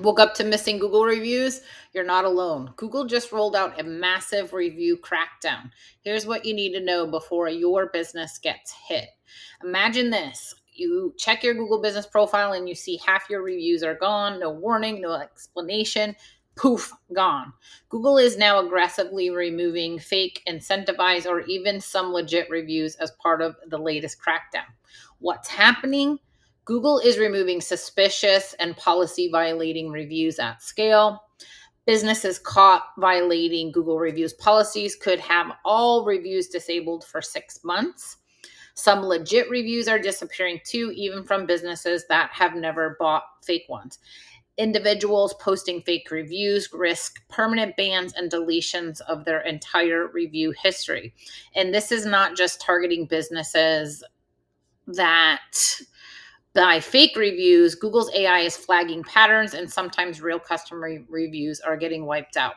Woke up to missing Google reviews? You're not alone. Google just rolled out a massive review crackdown. Here's what you need to know before your business gets hit. Imagine this. You check your Google business profile and you see half your reviews are gone, no warning, no explanation. Poof, gone. Google is now aggressively removing fake, incentivized, or even some legit reviews as part of the latest crackdown. What's happening? Google is removing suspicious and policy violating reviews at scale. Businesses caught violating Google reviews policies could have all reviews disabled for 6 months. Some legit reviews are disappearing too, even from businesses that have never bought fake ones. Individuals posting fake reviews risk permanent bans and deletions of their entire review history. And this is not just targeting businesses that by fake reviews. Google's AI is flagging patterns, and sometimes real customer reviews are getting wiped out.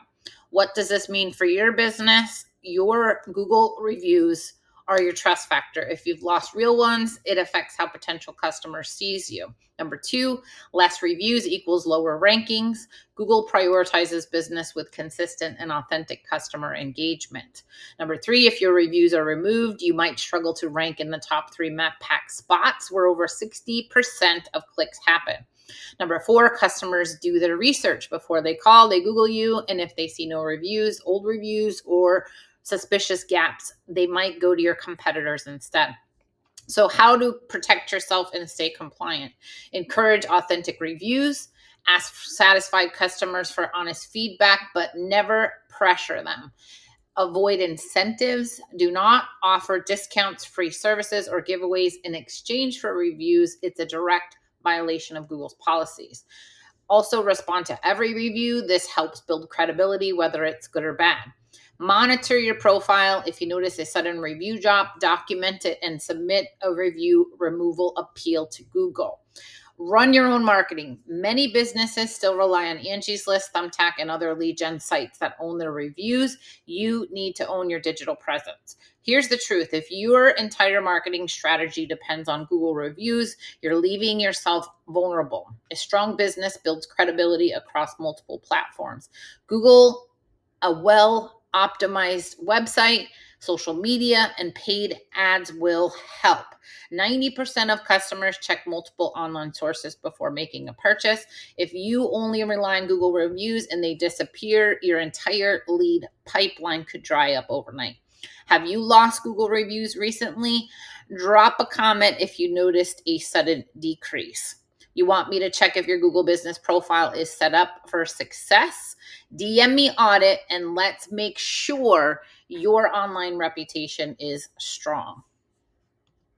What does this mean for your business? Your Google reviews are your trust factor. If you've lost real ones, it affects how potential customers sees you. Number two, less reviews equals lower rankings. Google prioritizes business with consistent and authentic customer engagement. Number three, if your reviews are removed, you might struggle to rank in the top 3 map pack spots where over 60% of clicks happen. Number four, customers do their research before they call, they Google you, and if they see no reviews, old reviews, or suspicious gaps, they might go to your competitors instead. So, how to protect yourself and stay compliant? Encourage authentic reviews, ask satisfied customers for honest feedback, but never pressure them. Avoid incentives. Do not offer discounts, free services, or giveaways in exchange for reviews. It's a direct violation of Google's policies. Also, respond to every review. This helps build credibility, whether it's good or bad. Monitor your profile. If you notice a sudden review drop, document it and submit a review removal appeal to Google. Run your own marketing. Many businesses still rely on Angie's List, Thumbtack, and other lead gen sites that own their reviews. You need to own your digital presence. Here's the truth. If your entire marketing strategy depends on Google reviews, you're leaving yourself vulnerable. A strong business builds credibility across multiple platforms. Google, a well optimized website, social media, and paid ads will help. 90% of customers check multiple online sources before making a purchase. If you only rely on Google reviews and they disappear, your entire lead pipeline could dry up overnight. Have you lost Google reviews recently? Drop a comment if you noticed a sudden decrease. You want me to check if your Google business profile is set up for success? DM me audit and let's make sure your online reputation is strong.